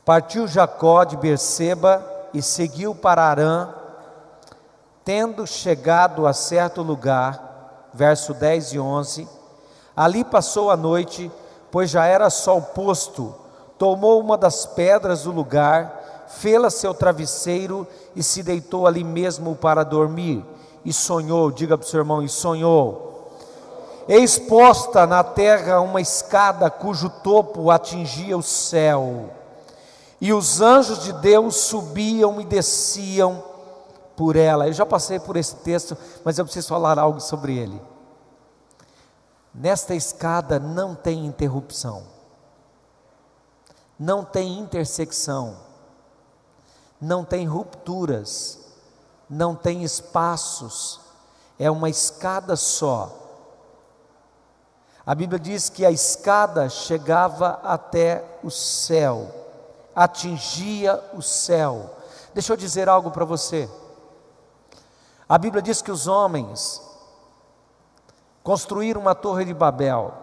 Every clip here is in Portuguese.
Partiu Jacó de Berseba e seguiu para Harã, tendo chegado a certo lugar, verso 10 e 11, ali passou a noite, pois já era sol posto, tomou uma das pedras do lugar, fê-la seu travesseiro e se deitou ali mesmo para dormir, e sonhou, diga para o seu irmão, e sonhou. Eis posta na terra uma escada cujo topo atingia o céu, e os anjos de Deus subiam e desciam por ela. Eu já passei por esse texto, mas eu preciso falar algo sobre ele. Nesta escada não tem interrupção, não tem intersecção, não tem rupturas, não tem espaços, é uma escada só. A Bíblia diz que a escada chegava até o céu, atingia o céu. Deixa eu dizer algo para você. A Bíblia diz que os homens construíram uma torre de Babel,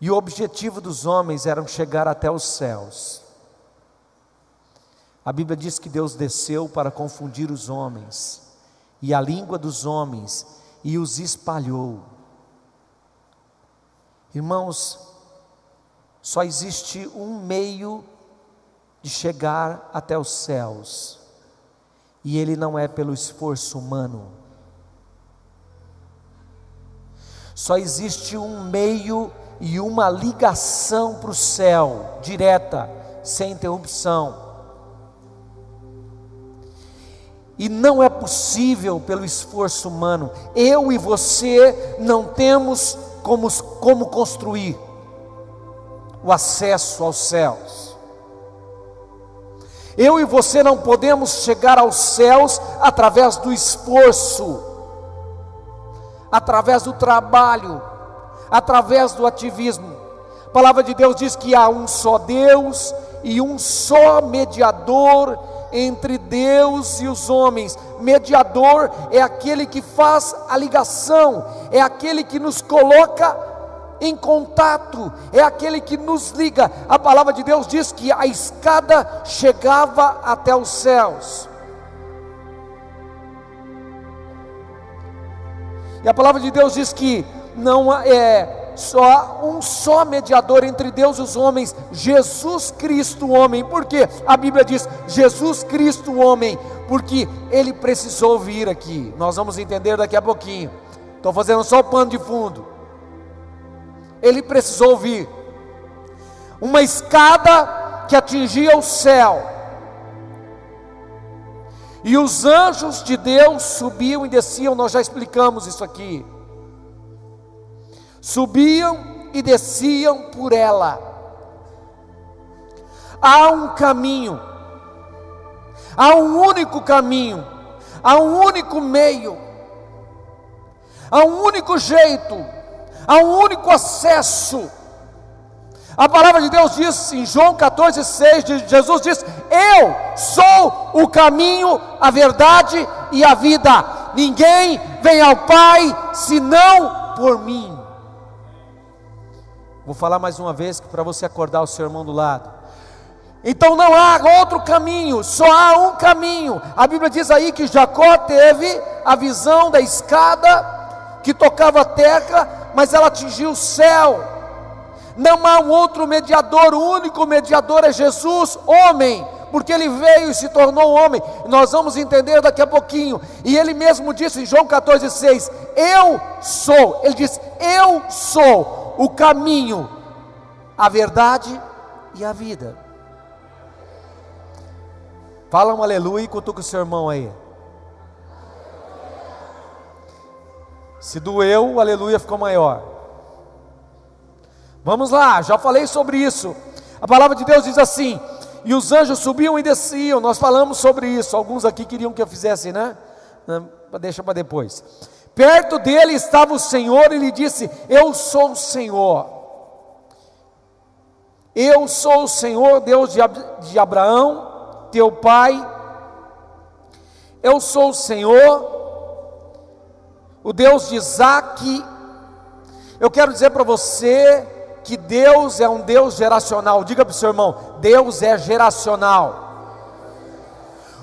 e o objetivo dos homens era chegar até os céus. A Bíblia diz que Deus desceu para confundir os homens, e a língua dos homens, e os espalhou. Irmãos, só existe um meio de chegar até os céus, e ele não é pelo esforço humano. Só existe um meio e uma ligação para o céu, direta, sem interrupção. E não é possível pelo esforço humano. Eu e você não temos como construir o acesso aos céus. Eu e você não podemos chegar aos céus através do esforço, através do trabalho, através do ativismo. A palavra de Deus diz que há um só Deus e um só mediador entre Deus e os homens. Mediador é aquele que faz a ligação, é aquele que nos coloca em contato, é aquele que nos liga. A palavra de Deus diz que a escada chegava até os céus. E a palavra de Deus diz que não é só um só mediador entre Deus e os homens, Jesus Cristo homem. Por quê? A Bíblia diz Jesus Cristo homem, porque Ele precisou vir aqui. Nós vamos entender daqui a pouquinho. Estou fazendo só o pano de fundo. Ele precisou vir. Uma escada que atingia o céu, e os anjos de Deus subiam e desciam. Nós já explicamos isso aqui. Subiam e desciam por ela. Há um caminho, há um único caminho, há um único meio, há um único jeito, há um único acesso. A palavra de Deus diz em João 14,6, Jesus diz: eu sou o caminho, a verdade e a vida. Ninguém vem ao Pai senão por mim. Vou falar mais uma vez para você acordar o seu irmão do lado. Então não há outro caminho, só há um caminho. A Bíblia diz aí que Jacó teve a visão da escada que tocava a terra, mas ela atingiu o céu. Não há um outro mediador, o único mediador é Jesus, homem, porque Ele veio e se tornou homem. Nós vamos entender daqui a pouquinho. E Ele mesmo disse em João 14,6: eu sou, Ele diz, eu sou o caminho, a verdade e a vida. Fala um aleluia e cutuca o seu irmão aí. Se doeu, o aleluia ficou maior. Vamos lá, já falei sobre isso. A palavra de Deus diz assim: e os anjos subiam e desciam. Nós falamos sobre isso. Alguns aqui queriam que eu fizesse, né? Deixa para depois. Perto dele estava o Senhor e lhe disse: eu sou o Senhor. Eu sou o Senhor, Deus de Abraão, teu pai. Eu sou o Senhor, o Deus de Isaque. Eu quero dizer para você que Deus é um Deus geracional. Diga para o seu irmão: Deus é geracional.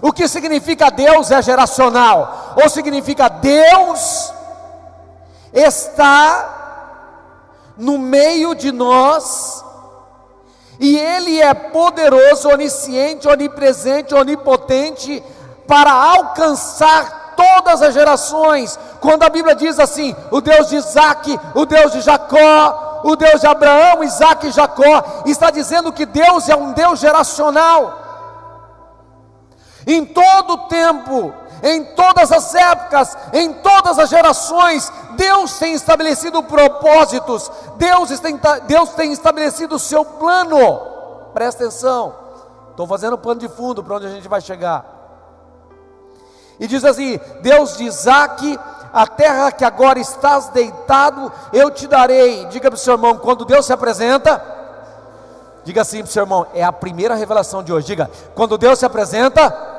O que significa Deus é geracional? Ou significa Deus está no meio de nós, e Ele é poderoso, onisciente, onipresente, onipotente, para alcançar todas as gerações. Quando a Bíblia diz assim: o Deus de Isaac, o Deus de Jacó, o Deus de Abraão, Isaac e Jacó, está dizendo que Deus é um Deus geracional. Em todo o tempo, em todas as épocas, em todas as gerações, Deus tem estabelecido propósitos, Deus tem estabelecido o seu plano. Presta atenção, estou fazendo plano de fundo para onde a gente vai chegar. E diz assim: Deus de Isaac, a terra que agora estás deitado, eu te darei. Diga para o seu irmão: quando Deus se apresenta, diga assim para o seu irmão, é a primeira revelação de hoje. Diga: quando Deus se apresenta,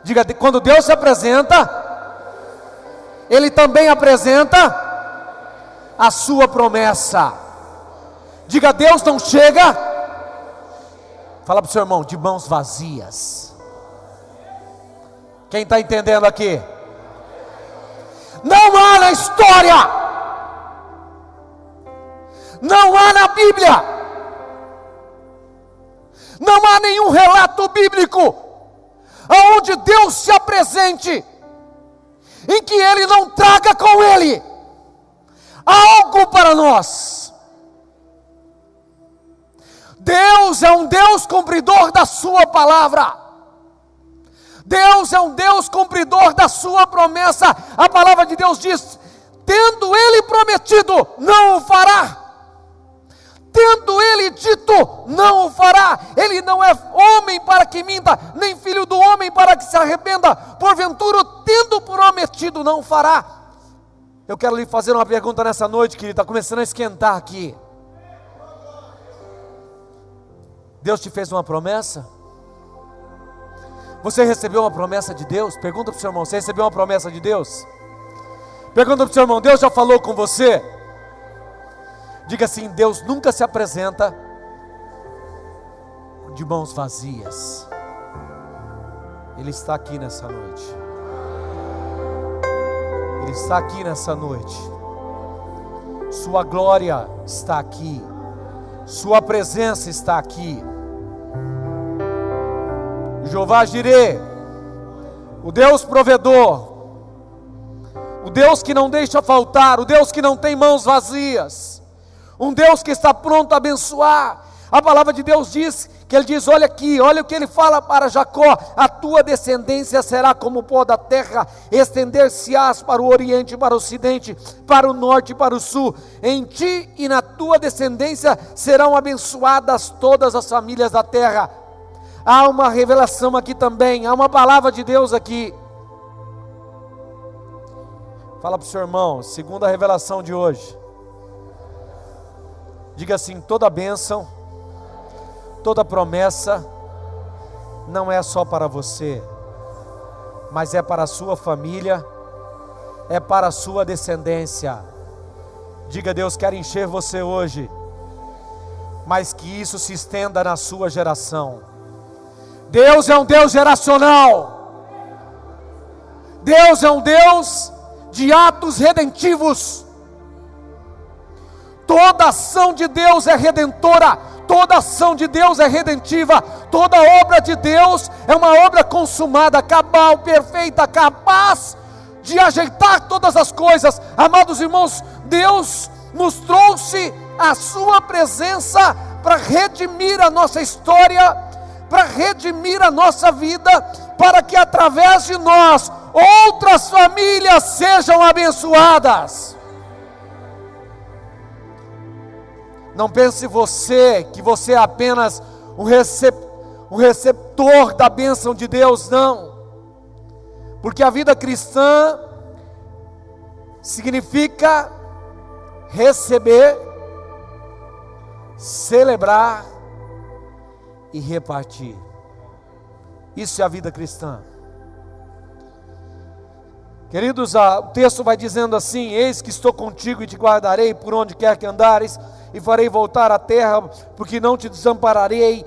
diga: quando Deus se apresenta, Ele também apresenta a sua promessa. Diga: Deus não chega, fala para o seu irmão, de mãos vazias. Quem está entendendo aqui? Não há na história, não há na Bíblia, não há nenhum relato bíblico aonde Deus se apresente em que Ele não traga com Ele algo para nós. Deus é um Deus cumpridor da sua palavra. Deus é um Deus cumpridor da sua promessa. A palavra de Deus diz: tendo Ele prometido, não o fará. Tendo Ele dito, não o fará. Ele não é homem para que minta, nem filho do homem para que se arrependa. Porventura, tendo prometido, não o fará. Eu quero lhe fazer uma pergunta nessa noite, querido. Está começando a esquentar aqui. Deus te fez uma promessa? Você recebeu uma promessa de Deus? Pergunta para o seu irmão: você recebeu uma promessa de Deus? Pergunta para o seu irmão: Deus já falou com você? Diga assim: Deus nunca se apresenta de mãos vazias. Ele está aqui nessa noite. Ele está aqui nessa noite. Sua glória está aqui. Sua presença está aqui. Jeová Jirê, o Deus provedor, o Deus que não deixa faltar, o Deus que não tem mãos vazias, um Deus que está pronto a abençoar. A palavra de Deus diz, que Ele diz: olha aqui, olha o que Ele fala para Jacó: a tua descendência será como o pó da terra, estender-se-ás para o oriente e para o ocidente, para o norte e para o sul. Em ti e na tua descendência serão abençoadas todas as famílias da terra. Há uma revelação aqui também, há uma palavra de Deus aqui. Fala para o seu irmão, segunda revelação de hoje. Diga assim: toda bênção, toda promessa, não é só para você, mas é para a sua família, é para a sua descendência. Diga: Deus quer encher você hoje, mas que isso se estenda na sua geração. Deus é um Deus geracional. Deus é um Deus de atos redentivos. Toda ação de Deus é redentora, toda ação de Deus é redentiva, toda obra de Deus é uma obra consumada, cabal, perfeita, capaz de ajeitar todas as coisas. Amados irmãos, Deus nos trouxe a sua presença para redimir a nossa história, para redimir a nossa vida, para que através de nós outras famílias sejam abençoadas. Não pense que você é apenas um receptor da bênção de Deus, não. Porque a vida cristã significa receber, celebrar e repartir. Isso é a vida cristã. Queridos, o texto vai dizendo assim: eis que estou contigo e te guardarei por onde quer que andares. e farei voltar a terra, porque não te desampararei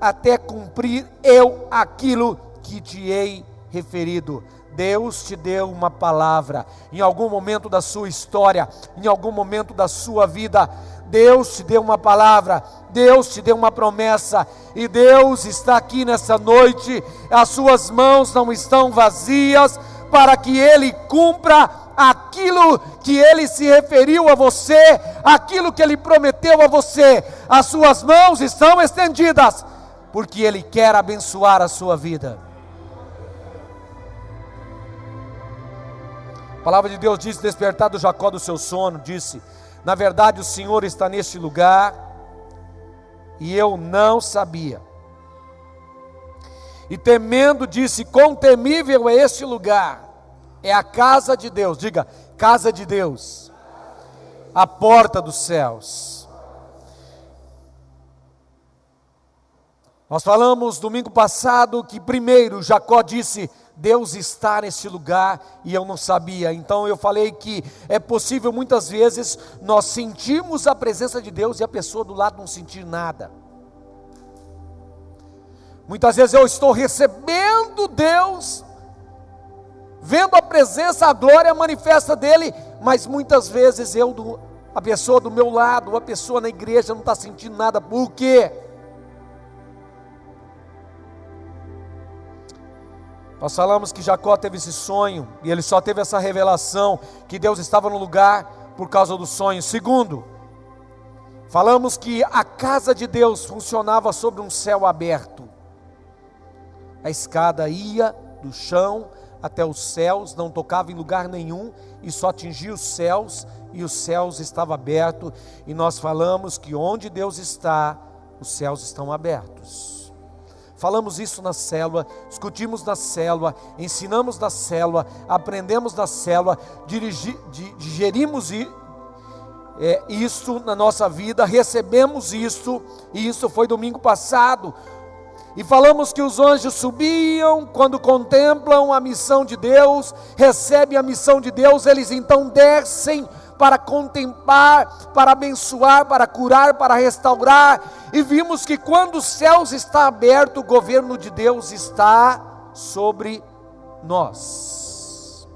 até cumprir eu aquilo que te hei referido. Deus te deu uma palavra, em algum momento da sua história, em algum momento da sua vida, Deus te deu uma palavra, Deus te deu uma promessa, e Deus está aqui nessa noite, as suas mãos não estão vazias, para que Ele cumpra aquilo que Ele se referiu a você, aquilo que Ele prometeu a você. As suas mãos estão estendidas, porque Ele quer abençoar a sua vida. A palavra de Deus diz: despertado Jacó do seu sono, disse: na verdade o Senhor está neste lugar, e eu não sabia. E temendo disse: quão temível é este lugar, é a casa de Deus, diga, casa de Deus, a porta dos céus. Nós falamos domingo passado que primeiro Jacó disse: Deus está nesse lugar e eu não sabia. Então eu falei que é possível muitas vezes nós sentirmos a presença de Deus e a pessoa do lado não sentir nada. Muitas vezes eu estou recebendo Deus, vendo a presença, a glória manifesta dele, mas muitas vezes a pessoa do meu lado, a pessoa na igreja não está sentindo nada. Por quê? Nós falamos que Jacó teve esse sonho, e ele só teve essa revelação, que Deus estava no lugar por causa do sonho. Segundo, falamos que a casa de Deus funcionava sobre um céu aberto. A escada ia do chão até os céus, não tocava em lugar nenhum, e só atingia os céus, e os céus estavam abertos. E nós falamos que onde Deus está, os céus estão abertos. Falamos isso na célula, discutimos na célula, ensinamos na célula, aprendemos na célula, digerimos isso na nossa vida, recebemos isso, e isso foi domingo passado. E falamos que os anjos subiam quando contemplam a missão de Deus, recebem a missão de Deus, eles então descem para contemplar, para abençoar, para curar, para restaurar. E vimos que quando os céus estão abertos, o governo de Deus está sobre nós.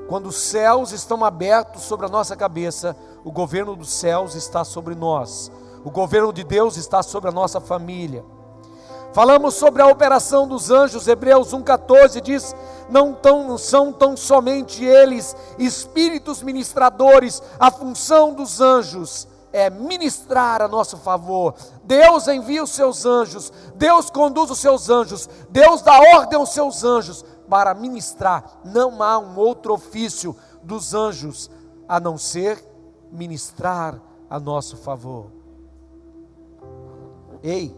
Quando os céus estão abertos sobre a nossa cabeça, o governo dos céus está sobre nós. O governo de Deus está sobre a nossa família. Falamos sobre a operação dos anjos. Hebreus 1,14 diz: não são tão somente eles espíritos ministradores. A função dos anjos é ministrar a nosso favor. Deus envia os seus anjos, Deus conduz os seus anjos, Deus dá ordem aos seus anjos para ministrar. Não há um outro ofício dos anjos a não ser ministrar a nosso favor. Ei,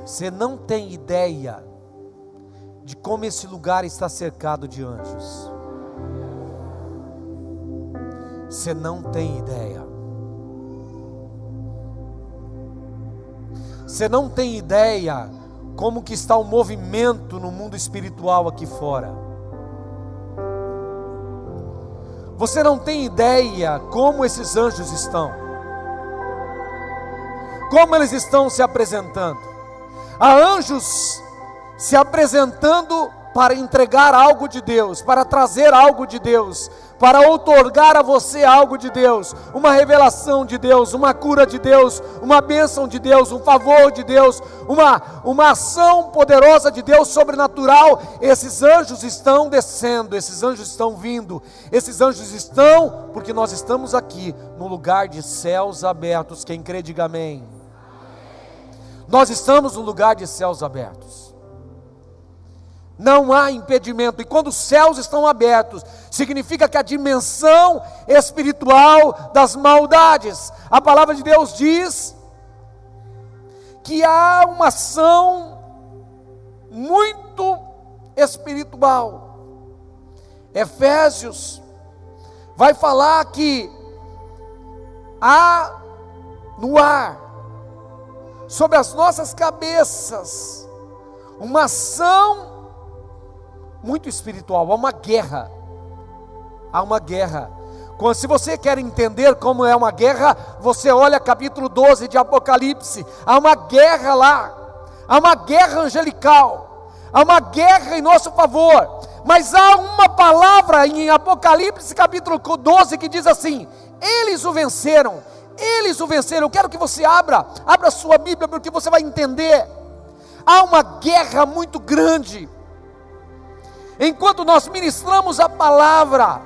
você não tem ideia de como esse lugar está cercado de anjos. Você não tem ideia. Você não tem ideia como que está o movimento no mundo espiritual aqui fora. Você não tem ideia como esses anjos estão. Como eles estão se apresentando. Há anjos se apresentando para entregar algo de Deus, para trazer algo de Deus, para outorgar a você algo de Deus, uma revelação de Deus, uma cura de Deus, uma bênção de Deus, um favor de Deus, uma ação poderosa de Deus, sobrenatural. Esses anjos estão descendo, esses anjos estão vindo, esses anjos estão, porque nós estamos aqui, no lugar de céus abertos. Quem crê, diga amém. Nós estamos no lugar de céus abertos. Não há impedimento. E quando os céus estão abertos, significa que a dimensão espiritual das maldades, a palavra de Deus diz que há uma ação muito espiritual. Efésios vai falar que há no ar, sobre as nossas cabeças, uma ação muito espiritual. Há uma guerra. Se você quer entender como é uma guerra, você olha capítulo 12 de Apocalipse. Há uma guerra lá, há uma guerra angelical, há uma guerra em nosso favor. Mas há uma palavra em Apocalipse capítulo 12 que diz assim: eles o venceram, eles o venceram. Eu quero que você abra a sua Bíblia, porque você vai entender. Há uma guerra muito grande. Enquanto nós ministramos a palavra,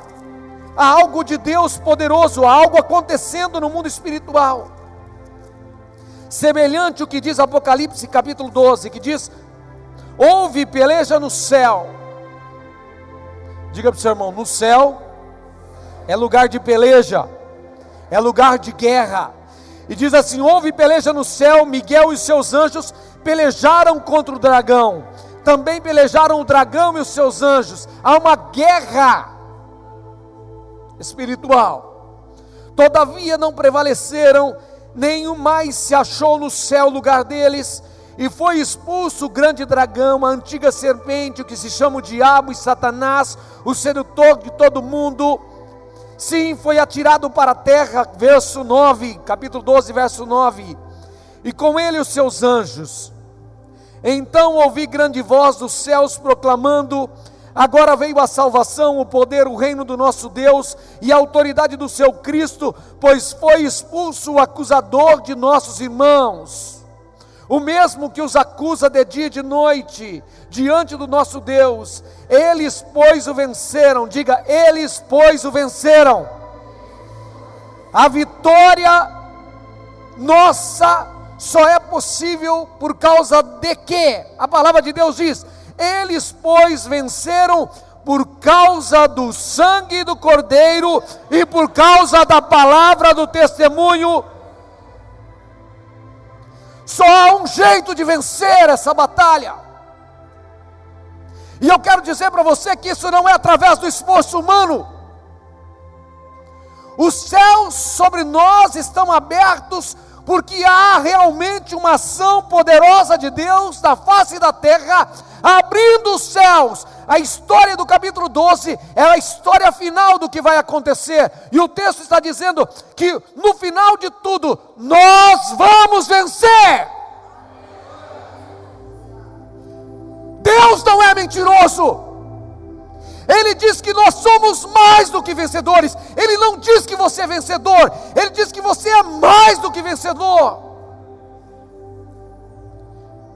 há algo de Deus poderoso, há algo acontecendo no mundo espiritual, semelhante ao que diz Apocalipse capítulo 12, que diz: houve peleja no céu. Diga para o seu irmão: no céu é lugar de peleja, é lugar de guerra. E diz assim: houve peleja no céu, Miguel e seus anjos pelejaram contra o dragão, também pelejaram o dragão e os seus anjos. Há uma guerra espiritual. Todavia não prevaleceram, nenhum mais se achou no céu lugar deles, e foi expulso o grande dragão, a antiga serpente, o que se chama o diabo e Satanás, o sedutor de todo mundo. Sim, foi atirado para a terra, verso 9, capítulo 12, verso 9, e com ele os seus anjos. Então ouvi grande voz dos céus proclamando: agora veio a salvação, o poder, o reino do nosso Deus e a autoridade do seu Cristo, pois foi expulso o acusador de nossos irmãos, o mesmo que os acusa de dia e de noite, diante do nosso Deus. Eles, pois, o venceram. Diga: eles, pois, o venceram. A vitória nossa só é possível por causa de quê? A palavra de Deus diz: eles, pois, venceram por causa do sangue do Cordeiro e por causa da palavra do testemunho. Só há um jeito de vencer essa batalha. E eu quero dizer para você que isso não é através do esforço humano. Os céus sobre nós estão abertos porque há realmente uma ação poderosa de Deus na face da terra, abrindo os céus. A história do capítulo 12 é a história final do que vai acontecer, e o texto está dizendo que no final de tudo, nós vamos vencer. Deus não é mentiroso. Ele diz que nós somos mais do que vencedores. Ele não diz que você é vencedor, Ele diz que você é mais do que vencedor.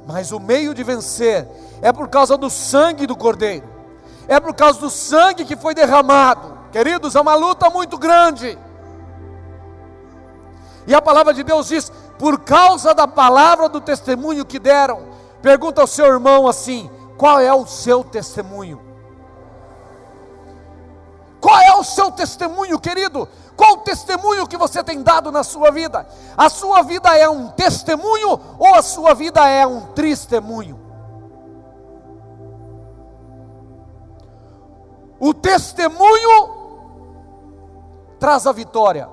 Mas o meio de vencer é por causa do sangue do Cordeiro, é por causa do sangue que foi derramado. Queridos, é uma luta muito grande. E a palavra de Deus diz: por causa da palavra do testemunho que deram. Pergunta ao seu irmão assim: qual é o seu testemunho? Qual é o seu testemunho, querido? Qual o testemunho que você tem dado na sua vida? A sua vida é um testemunho ou a sua vida é um testemunho? O testemunho traz a vitória.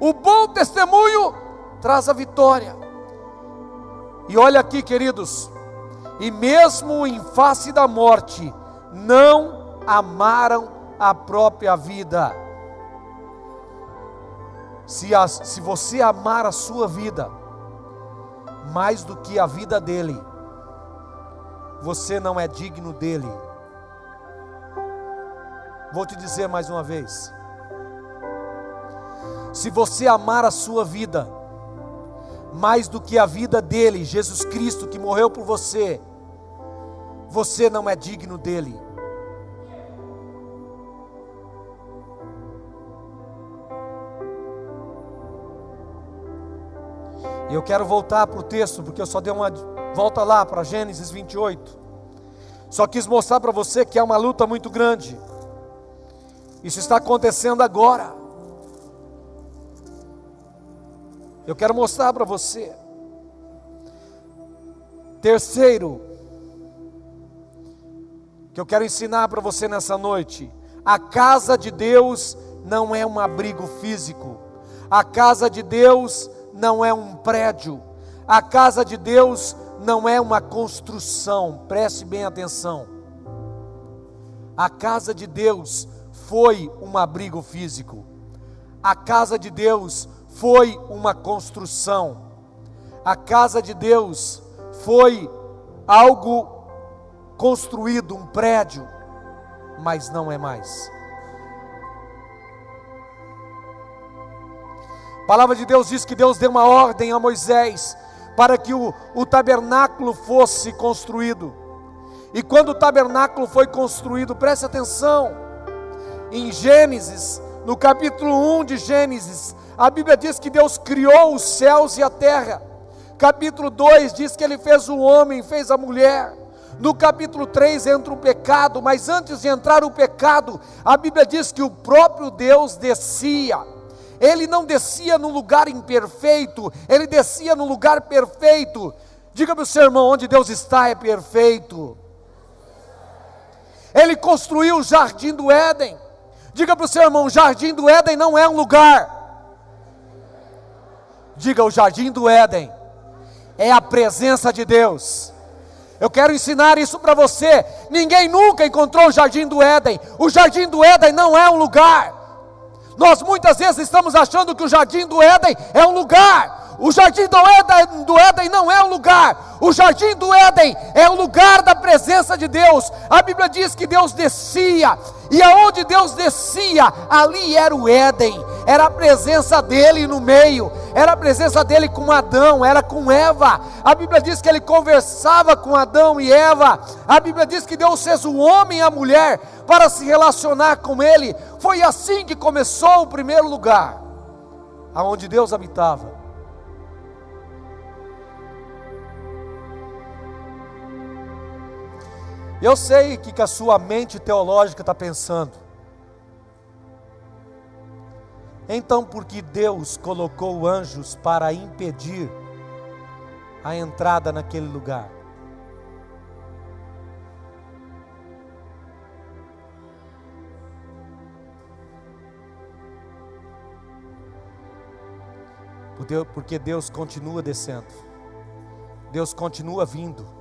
O bom testemunho traz a vitória. E olha aqui, queridos: e mesmo em face da morte, não amaram a própria vida. Se você amar a sua vida mais do que a vida dele, você não é digno dele. Vou te dizer mais uma vez: se você amar a sua vida mais do que a vida dele, Jesus Cristo que morreu por você, você não é digno dele. Eu quero voltar para o texto, porque eu só dei uma volta lá para Gênesis 28. Só quis mostrar para você que é uma luta muito grande. Isso está acontecendo agora. Eu quero mostrar para você. Terceiro, que eu quero ensinar para você nessa noite: a casa de Deus não é um abrigo físico. A casa de Deus não é um prédio. A casa de Deus não é uma construção. Preste bem atenção. A casa de Deus foi um abrigo físico. A casa de Deus foi uma construção. A casa de Deus foi algo construído, um prédio, mas não é mais. A palavra de Deus diz que Deus deu uma ordem a Moisés para que o tabernáculo fosse construído. E quando o tabernáculo foi construído, preste atenção, em Gênesis, no capítulo 1 de Gênesis, a Bíblia diz que Deus criou os céus e a terra. Capítulo 2 diz que Ele fez o homem, fez a mulher. No capítulo 3 entra o pecado, mas antes de entrar o pecado, a Bíblia diz que o próprio Deus descia. Ele não descia no lugar imperfeito, Ele descia no lugar perfeito. Diga para o seu irmão, onde Deus está é perfeito. Ele construiu o jardim do Éden. Diga para o seu irmão, o jardim do Éden não é um lugar. Diga, o jardim do Éden é a presença de Deus. Eu quero ensinar isso para você. Ninguém nunca encontrou o jardim do Éden. O jardim do Éden não é um lugar. Nós muitas vezes estamos achando que o jardim do Éden é um lugar. O jardim do Éden não é um lugar. O jardim do Éden é o lugar da presença de Deus. A Bíblia diz que Deus descia, e aonde Deus descia, ali era o Éden. Era a presença dele no meio, era a presença dele com Adão, era com Eva. A Bíblia diz que ele conversava com Adão e Eva. A Bíblia diz que Deus fez o homem e a mulher para se relacionar com ele. Foi assim que começou o primeiro lugar, aonde Deus habitava. Eu sei que a sua mente teológica está pensando, então por que Deus colocou anjos para impedir a entrada naquele lugar? Porque Deus continua descendo, Deus continua vindo,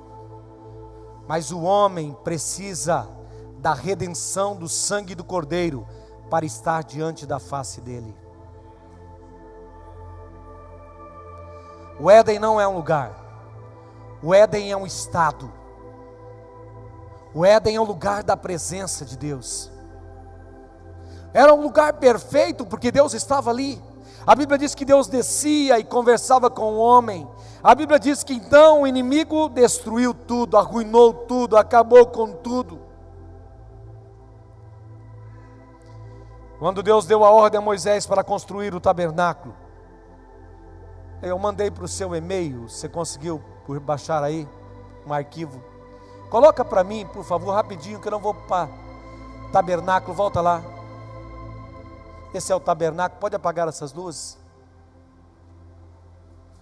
mas o homem precisa da redenção do sangue do Cordeiro para estar diante da face dele. O Éden não é um lugar, o Éden é um estado. O Éden é o lugar da presença de Deus. Era um lugar perfeito porque Deus estava ali. A Bíblia diz que Deus descia e conversava com o homem. A Bíblia diz que então o inimigo destruiu tudo, arruinou tudo, acabou com tudo. Quando Deus deu a ordem a Moisés para construir o tabernáculo, eu mandei para o seu e-mail, você conseguiu baixar aí um arquivo? Coloca para mim, por favor, rapidinho, que eu não vou para tabernáculo, volta lá. Esse é o tabernáculo, pode apagar essas luzes?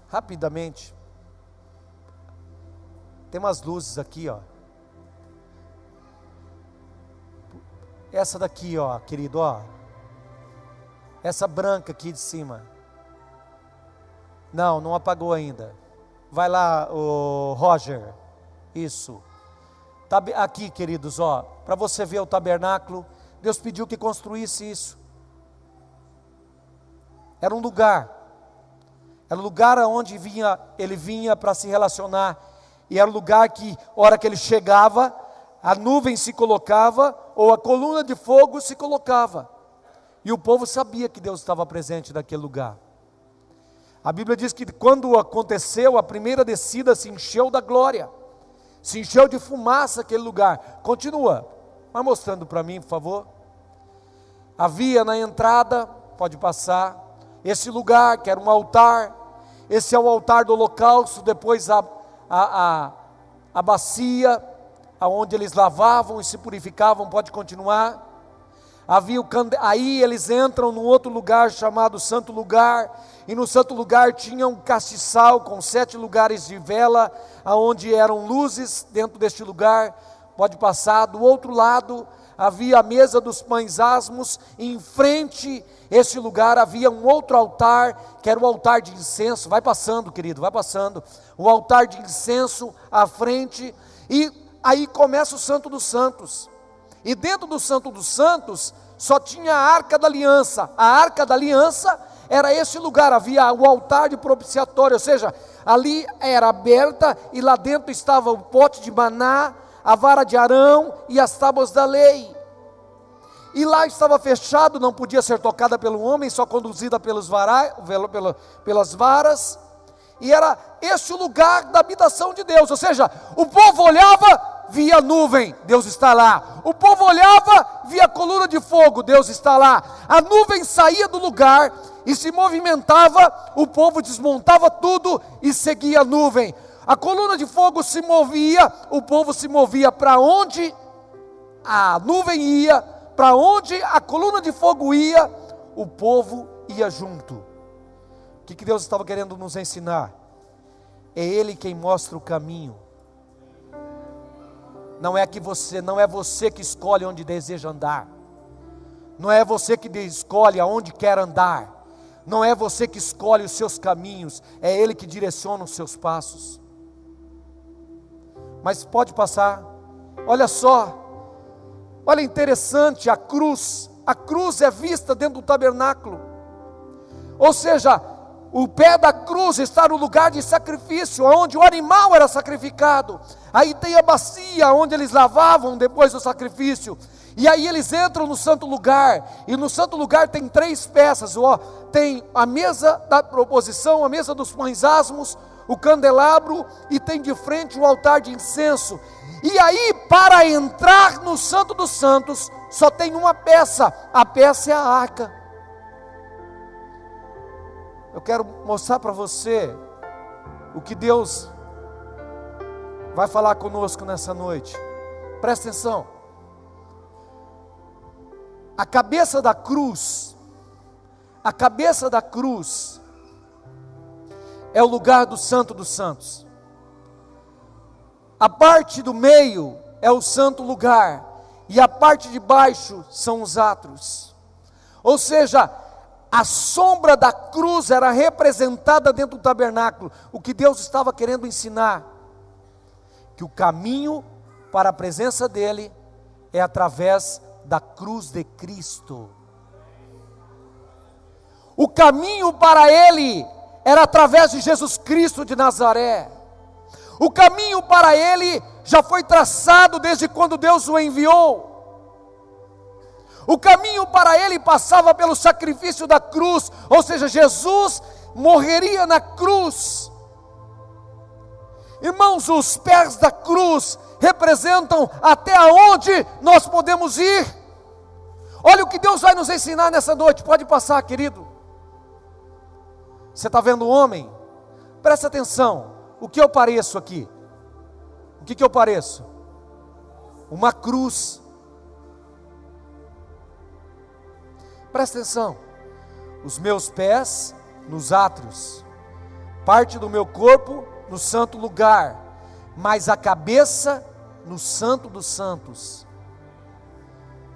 Rapidamente. Tem umas luzes aqui, ó. Essa daqui, ó, querido, ó. Essa branca aqui de cima. Não apagou ainda. Vai lá, o Roger. Isso. Aqui, queridos, ó, para você ver o tabernáculo, Deus pediu que construísse isso. Era um lugar onde ele vinha para se relacionar, e era um lugar que, hora que ele chegava, a nuvem se colocava, ou a coluna de fogo se colocava, e o povo sabia que Deus estava presente naquele lugar. A Bíblia diz que quando aconteceu, a primeira descida se encheu da glória, se encheu de fumaça aquele lugar. Continua, vai mostrando para mim, por favor. Havia na entrada, pode passar, esse lugar que era um altar. Esse é o altar do holocausto, depois a bacia, aonde eles lavavam e se purificavam, pode continuar. Aí eles entram num outro lugar chamado Santo Lugar, e no Santo Lugar tinha um castiçal com 7 lugares de vela, aonde eram luzes dentro deste lugar, pode passar. Do outro lado havia a mesa dos pães asmos, e em frente esse lugar havia um outro altar, que era o altar de incenso. Vai passando, querido, vai passando. O altar de incenso à frente, e aí começa o Santo dos Santos. E dentro do Santo dos Santos só tinha a Arca da Aliança. A Arca da Aliança era esse lugar, havia o altar de propiciatório, ou seja, ali era aberta e lá dentro estava o pote de maná, a vara de Arão e as tábuas da lei. E lá estava fechado, não podia ser tocada pelo homem, só conduzida pelas varas. E era este o lugar da habitação de Deus, ou seja, o povo olhava, via nuvem, Deus está lá. O povo olhava, via coluna de fogo, Deus está lá. A nuvem saía do lugar e se movimentava, o povo desmontava tudo e seguia a nuvem. A coluna de fogo se movia, o povo se movia para onde a nuvem ia, para onde a coluna de fogo ia, o povo ia junto. O que Deus estava querendo nos ensinar? É Ele quem mostra o caminho. Não é você que escolhe onde deseja andar. Não é você que escolhe aonde quer andar. Não é você que escolhe os seus caminhos. É Ele que direciona os seus passos. Mas pode passar. Olha só. Olha, interessante, a cruz é vista dentro do tabernáculo. Ou seja, o pé da cruz está no lugar de sacrifício, onde o animal era sacrificado. Aí tem a bacia, onde eles lavavam depois do sacrifício. E aí eles entram no santo lugar. E no santo lugar tem 3 peças. Tem a mesa da proposição, a mesa dos pães asmos, o candelabro, e tem de frente o altar de incenso. E aí, para entrar no Santo dos Santos, só tem uma peça. A peça é a arca. Eu quero mostrar para você o que Deus vai falar conosco nessa noite. Presta atenção. A cabeça da cruz é o lugar do Santo dos Santos. A parte do meio é o santo lugar, e a parte de baixo são os átrios. Ou seja, a sombra da cruz era representada dentro do tabernáculo. O que Deus estava querendo ensinar? Que o caminho para a presença dEle é através da cruz de Cristo. O caminho para Ele era através de Jesus Cristo de Nazaré. O caminho para Ele já foi traçado desde quando Deus o enviou. O caminho para Ele passava pelo sacrifício da cruz, ou seja, Jesus morreria na cruz. Irmãos, os pés da cruz representam até onde nós podemos ir. Olha o que Deus vai nos ensinar nessa noite. Pode passar, querido. Você está vendo o homem? Presta atenção. O que eu pareço aqui? O que eu pareço? Uma cruz. Presta atenção. Os meus pés nos átrios, parte do meu corpo no santo lugar, mas a cabeça no Santo dos Santos.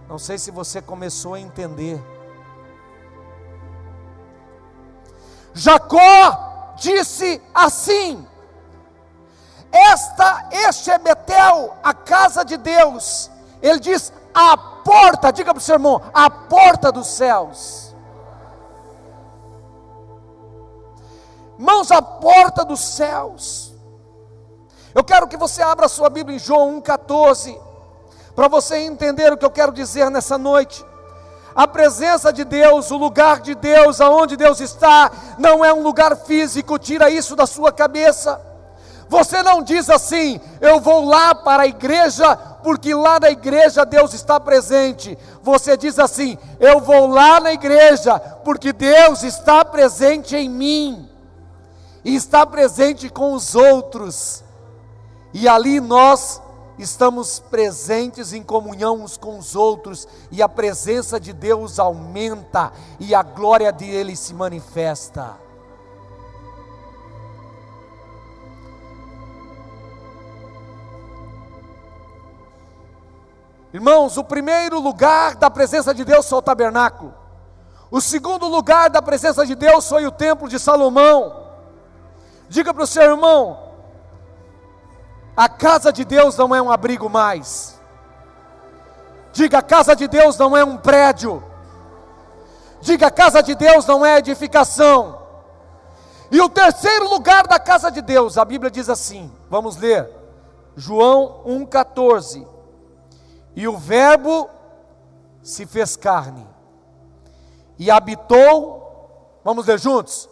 Não sei se você começou a entender. Jacó disse assim: este é Betel, a casa de Deus. Ele diz: a porta, diga para o seu irmão, a porta dos céus. Irmãos, a porta dos céus. Eu quero que você abra a sua Bíblia em João 1,14, para você entender o que eu quero dizer nessa noite. A presença de Deus, o lugar de Deus, aonde Deus está, não é um lugar físico. Tira isso da sua cabeça. Você não diz assim: eu vou lá para a igreja, porque lá na igreja Deus está presente. Você diz assim: eu vou lá na igreja, porque Deus está presente em mim, e está presente com os outros, e ali nós estamos presentes em comunhão uns com os outros, e a presença de Deus aumenta, e a glória dele se manifesta. Irmãos, o primeiro lugar da presença de Deus foi o tabernáculo. O segundo lugar da presença de Deus foi o templo de Salomão. Diga para o seu irmão: a casa de Deus não é um abrigo mais. Diga: a casa de Deus não é um prédio. Diga: a casa de Deus não é edificação. E o terceiro lugar da casa de Deus, a Bíblia diz assim, vamos ler, João 1,14. E o Verbo se fez carne e habitou, vamos ler juntos?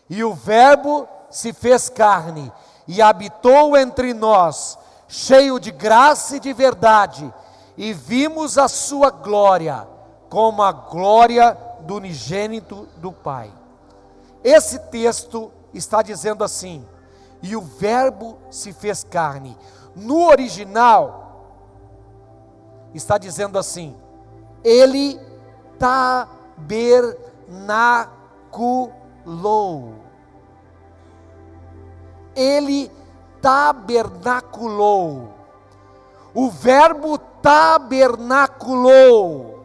E o Verbo se fez carne e habitou entre nós, cheio de graça e de verdade, e vimos a sua glória, como a glória do unigênito do Pai. Esse texto está dizendo assim: e o Verbo se fez carne. No original, está dizendo assim: ele tabernaculou. Ele tabernaculou. O Verbo tabernaculou.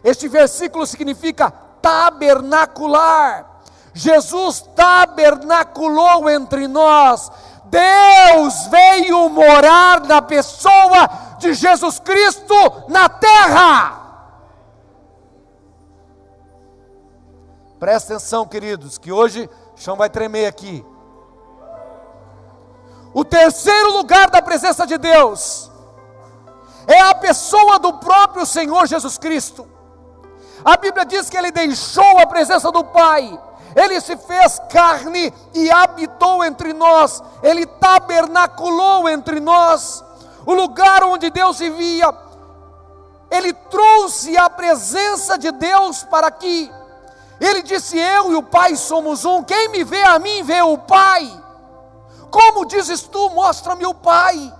Este versículo significa tabernacular. Jesus tabernaculou entre nós. Deus veio morar na pessoa de Jesus Cristo na terra. Presta atenção, queridos, que hoje o chão vai tremer aqui. O terceiro lugar da presença de Deus é a pessoa do próprio Senhor Jesus Cristo. A Bíblia diz que Ele deixou a presença do Pai, Ele se fez carne e habitou entre nós, Ele tabernaculou entre nós, o lugar onde Deus vivia. Ele trouxe a presença de Deus para aqui. Ele disse: eu e o Pai somos um, quem me vê a mim vê o Pai. Como dizes tu, mostra-me o Pai.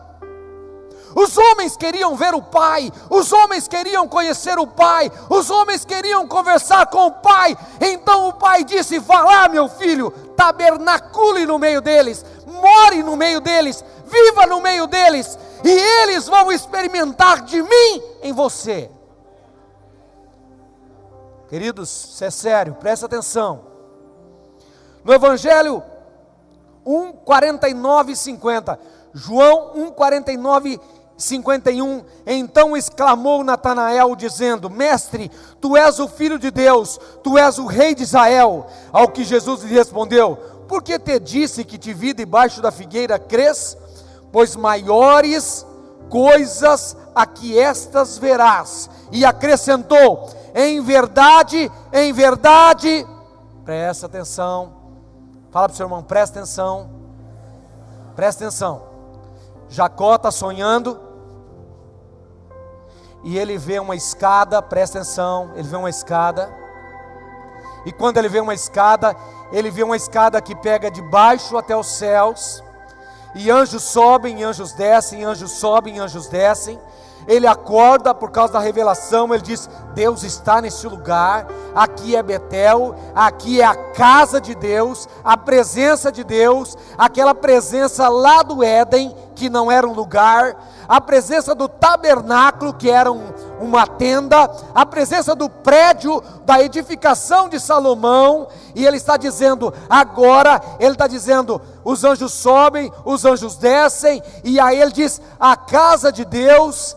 Os homens queriam ver o Pai, os homens queriam conhecer o Pai, os homens queriam conversar com o Pai. Então o Pai disse: vá lá, meu filho, tabernacule no meio deles, more no meio deles, viva no meio deles, e eles vão experimentar de mim em você. Queridos, isso é sério, presta atenção. No Evangelho 1:49 e 50, João 1:49 51, então exclamou Natanael dizendo: mestre, tu és o Filho de Deus, tu és o Rei de Israel. Ao que Jesus lhe respondeu: por que te disse que te vi debaixo da figueira crês? Pois maiores coisas a que estas verás. E acrescentou: em verdade, presta atenção, fala para o seu irmão, presta atenção, Jacó está sonhando, e ele vê uma escada, presta atenção, ele vê uma escada, e quando ele vê uma escada que pega de baixo até os céus, e anjos sobem, e anjos descem, anjos sobem, e anjos descem. Ele acorda por causa da revelação, ele diz: Deus está nesse lugar, aqui é Betel, aqui é a casa de Deus, a presença de Deus, aquela presença lá do Éden, que não era um lugar, a presença do tabernáculo, que era uma tenda, a presença do prédio da edificação de Salomão. E ele está dizendo, agora, ele está dizendo, os anjos sobem, os anjos descem, e aí ele diz: a casa de Deus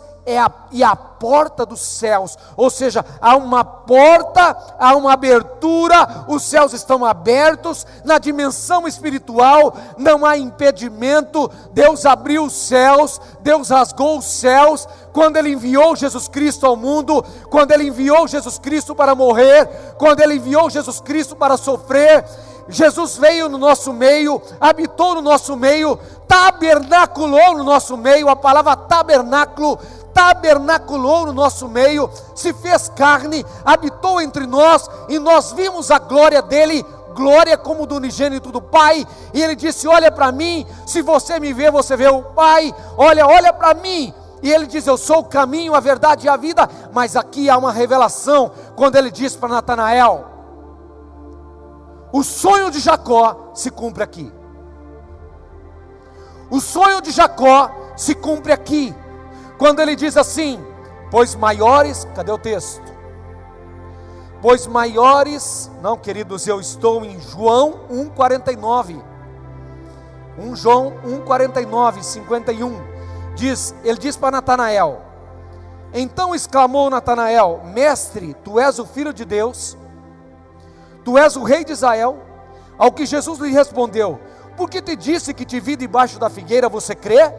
e a porta dos céus, ou seja, há uma porta, há uma abertura, os céus estão abertos, na dimensão espiritual não há impedimento. Deus abriu os céus, Deus rasgou os céus, quando Ele enviou Jesus Cristo ao mundo, quando Ele enviou Jesus Cristo para morrer, quando Ele enviou Jesus Cristo para sofrer. Jesus veio no nosso meio, habitou no nosso meio, tabernaculou no nosso meio. A palavra tabernáculo, tabernaculou no nosso meio, se fez carne, habitou entre nós, e nós vimos a glória dele, glória como do unigênito do Pai. E ele disse: olha para mim, se você me vê, você vê o Pai. Olha para mim. E ele diz: eu sou o caminho, a verdade e a vida. Mas aqui há uma revelação, quando ele diz para Natanael: o sonho de Jacó se cumpre aqui. O sonho de Jacó se cumpre aqui, quando ele diz assim: pois maiores, cadê o texto? Pois maiores, não, queridos, eu estou em João 1:49, João 1:49, 51. Ele diz para Natanael: então exclamou Natanael: mestre, tu és o Filho de Deus, tu és o Rei de Israel. Ao que Jesus lhe respondeu: por que te disse que te vi debaixo da figueira, você crê?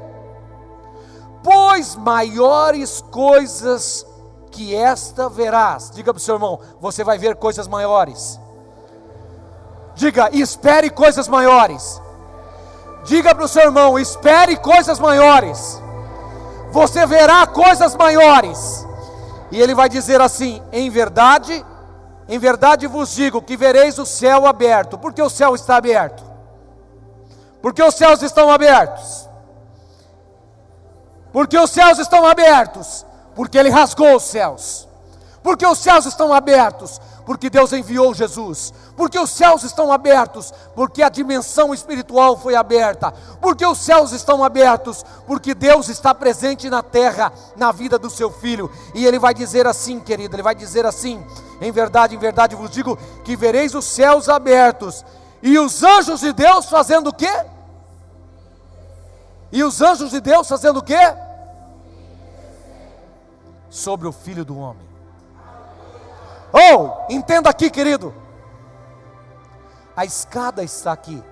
Pois maiores coisas que esta verás. Diga para o seu irmão: você vai ver coisas maiores. Diga: espere coisas maiores. Diga para o seu irmão: espere coisas maiores. Você verá coisas maiores. E ele vai dizer assim: em verdade vos digo que vereis o céu aberto. Por que o céu está aberto? Porque os céus estão abertos. Porque os céus estão abertos. Porque Ele rasgou os céus. Porque os céus estão abertos. Porque Deus enviou Jesus. Porque os céus estão abertos. Porque a dimensão espiritual foi aberta. Porque os céus estão abertos. Porque Deus está presente na terra, na vida do seu filho. E Ele vai dizer assim, querido, Ele vai dizer assim: em verdade vos digo que vereis os céus abertos e os anjos de Deus fazendo o quê? E os anjos de Deus fazendo o quê? Sobre o Filho do Homem. Oh, entenda aqui, querido. A escada está aqui.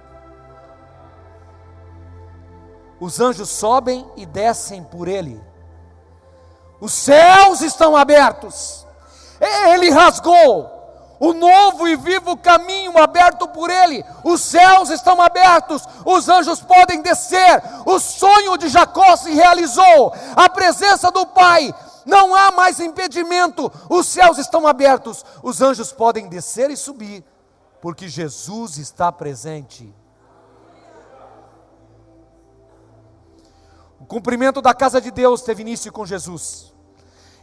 Os anjos sobem e descem por ele. Os céus estão abertos. Ele rasgou o novo e vivo caminho aberto por Ele. Os céus estão abertos, os anjos podem descer. O sonho de Jacó se realizou. A presença do Pai, não há mais impedimento. Os céus estão abertos, os anjos podem descer e subir, porque Jesus está presente. O cumprimento da casa de Deus teve início com Jesus.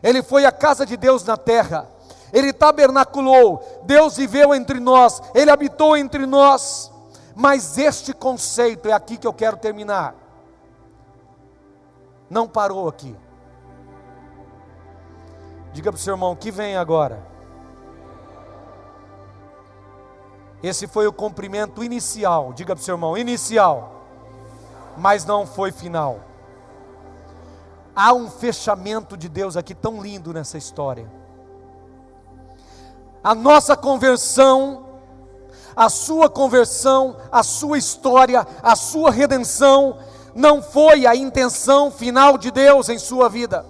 Ele foi a casa de Deus na terra. Ele tabernaculou, Deus viveu entre nós, Ele habitou entre nós. Mas este conceito, é aqui que eu quero terminar, não parou aqui. Diga para o seu irmão: que vem agora. Esse foi o cumprimento inicial. Diga para o seu irmão: inicial, mas não foi final. Há um fechamento de Deus aqui tão lindo nessa história. A nossa conversão, a sua história, a sua redenção, não foi a intenção final de Deus em sua vida.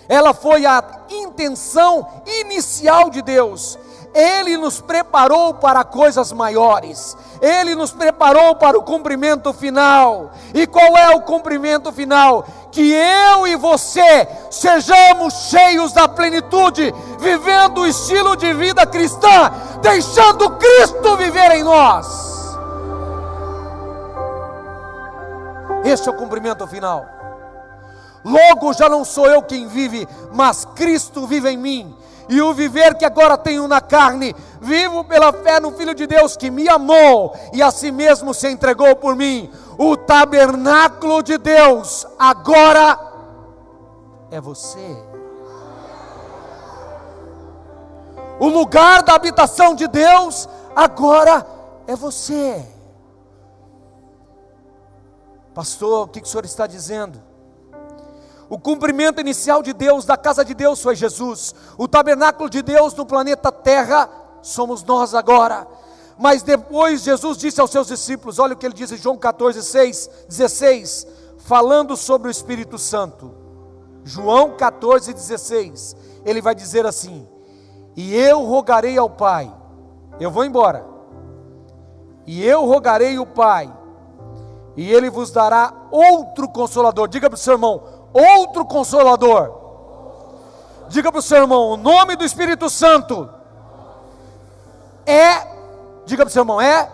Ela foi a intenção inicial de Deus. Ele nos preparou para coisas maiores. Ele nos preparou para o cumprimento final. E qual é o cumprimento final? Que eu e você sejamos cheios da plenitude, vivendo o estilo de vida cristã, deixando Cristo viver em nós. Este é o cumprimento final. Logo já não sou eu quem vive, mas Cristo vive em mim. E o viver que agora tenho na carne, vivo pela fé no Filho de Deus que me amou e a si mesmo se entregou por mim. O tabernáculo de Deus agora é você. O lugar da habitação de Deus agora é você. Pastor, o que o senhor está dizendo? O cumprimento inicial de Deus, da casa de Deus, foi Jesus. O tabernáculo de Deus no planeta Terra somos nós agora. Mas depois Jesus disse aos seus discípulos, olha o que ele diz em João 14:16, falando sobre o Espírito Santo. João 14:16, ele vai dizer assim: e eu rogarei ao Pai, eu vou embora, e eu rogarei ao Pai, e Ele vos dará outro Consolador. Diga para o seu irmão: outro Consolador. Diga para o seu irmão: o nome do Espírito Santo diga para o seu irmão, é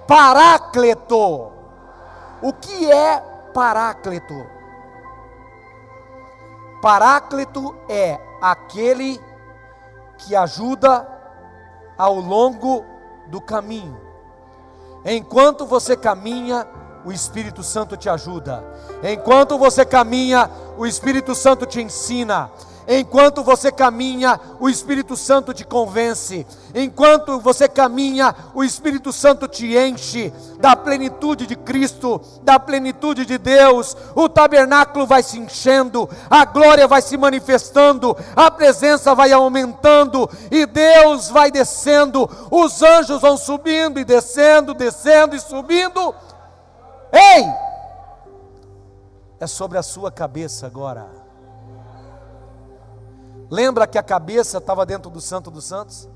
Paráclito. O que é Paráclito? Paráclito é aquele que ajuda ao longo do caminho. Enquanto você caminha, o Espírito Santo te ajuda. Enquanto você caminha, o Espírito Santo te ensina. Enquanto você caminha, o Espírito Santo te convence. Enquanto você caminha, o Espírito Santo te enche da plenitude de Cristo, da plenitude de Deus. O tabernáculo vai se enchendo, a glória vai se manifestando, a presença vai aumentando e Deus vai descendo. Os anjos vão subindo e descendo, descendo e subindo. Ei! É sobre a sua cabeça agora. Lembra que a cabeça estava dentro do Santo dos Santos?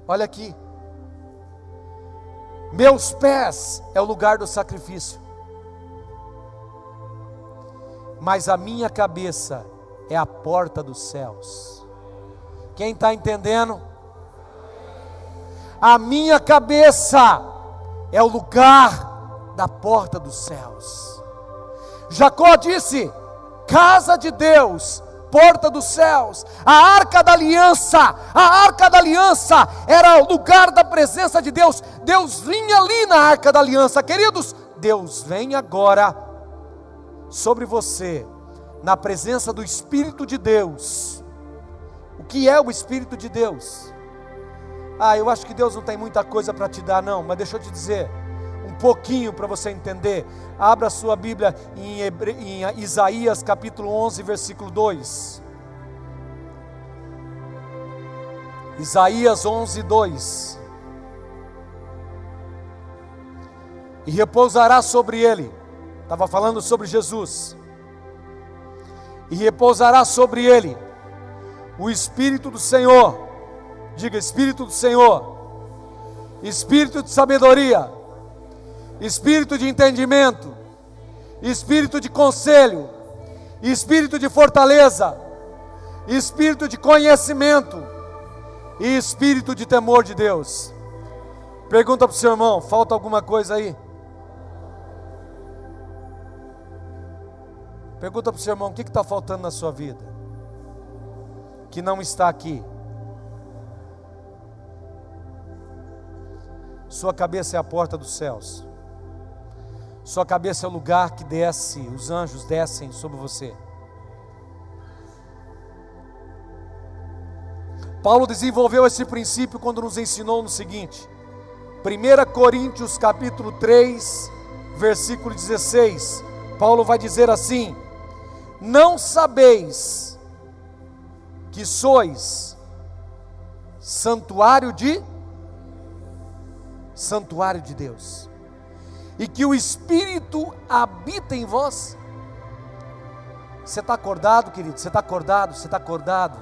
Olha aqui. Meus pés é o lugar do sacrifício, mas a minha cabeça é a porta dos céus. Quem está entendendo? A minha cabeça é o lugar da porta dos céus. Jacó disse: casa de Deus, porta dos céus. A arca da aliança era o lugar da presença de Deus. Deus vinha ali na arca da aliança. Queridos, Deus vem agora sobre você, na presença do Espírito de Deus. O que é o Espírito de Deus? Eu acho que Deus não tem muita coisa para te dar não, mas deixa eu te dizer um pouquinho para você entender. Abra sua Bíblia em Isaías capítulo 11, versículo 2. Isaías 11, 2. E repousará sobre ele, estava falando sobre Jesus, e repousará sobre ele o Espírito do Senhor. Diga: Espírito do Senhor, Espírito de sabedoria, Espírito de entendimento, Espírito de conselho, Espírito de fortaleza, Espírito de conhecimento e Espírito de temor de Deus. Pergunta para o seu irmão: falta alguma coisa aí? Pergunta para o seu irmão: o que está faltando na sua vida, que não está aqui? Sua cabeça é a porta dos céus. Sua cabeça é o lugar que desce, os anjos descem sobre você. Paulo desenvolveu esse princípio quando nos ensinou no seguinte: 1 Coríntios capítulo 3, versículo 16. Paulo vai dizer assim: não sabeis que sois santuário de Deus, e que o Espírito habita em vós? Você está acordado, querido? Você está acordado? Você está acordado?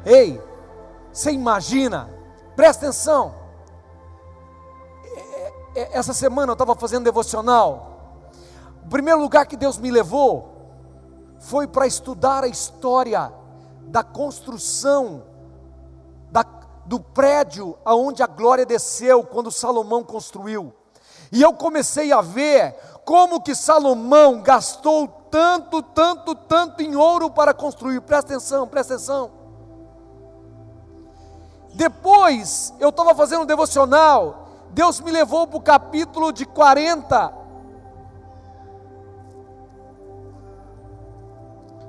Ei, você imagina, presta atenção. Essa semana eu estava fazendo devocional. O primeiro lugar que Deus me levou foi para estudar a história da construção do prédio aonde a glória desceu, quando Salomão construiu. E eu comecei a ver como que Salomão gastou tanto em ouro para construir. Presta atenção, presta atenção. Depois, eu estava fazendo um devocional, Deus me levou para o capítulo de 40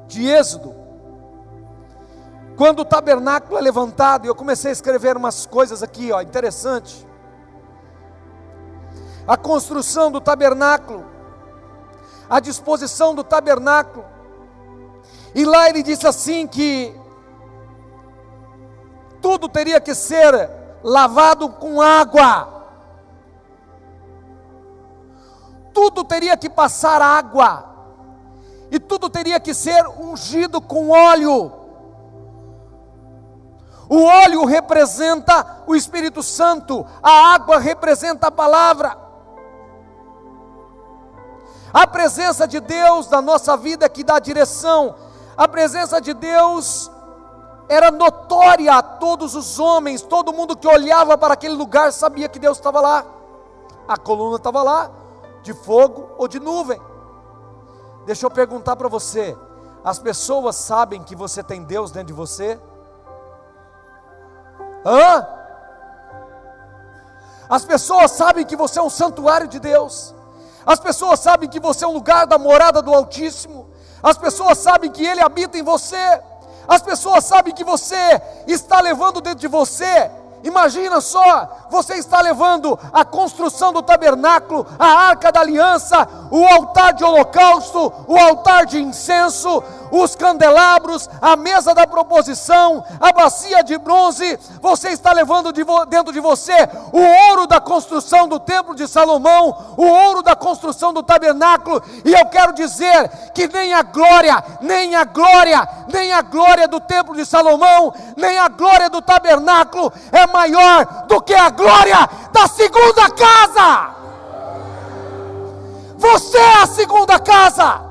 de Êxodo, quando o tabernáculo é levantado. E eu comecei a escrever umas coisas aqui, interessante. A construção do tabernáculo, a disposição do tabernáculo. E lá ele disse assim que tudo teria que ser lavado com água, tudo teria que passar água, e tudo teria que ser ungido com óleo. O óleo representa o Espírito Santo, a água representa a palavra. A presença de Deus na nossa vida é que dá direção. A presença de Deus era notória a todos os homens. Todo mundo que olhava para aquele lugar sabia que Deus estava lá. A coluna estava lá, de fogo ou de nuvem. Deixa eu perguntar para você: as pessoas sabem que você tem Deus dentro de você? As pessoas sabem que você é um santuário de Deus. As pessoas sabem que você é um lugar da morada do Altíssimo. as pessoas sabem que Ele habita em você, as pessoas sabem que você está levando dentro de você. Imagina só, você está levando a construção do tabernáculo, a arca da aliança, o altar de holocausto, o altar de incenso, os candelabros, a mesa da proposição, a bacia de bronze. Você está levando dentro de você o ouro da construção do templo de Salomão, o ouro da construção do tabernáculo. E eu quero dizer que nem a glória do templo de Salomão, nem a glória do tabernáculo é maior do que a glória da segunda casa. Você é a segunda casa.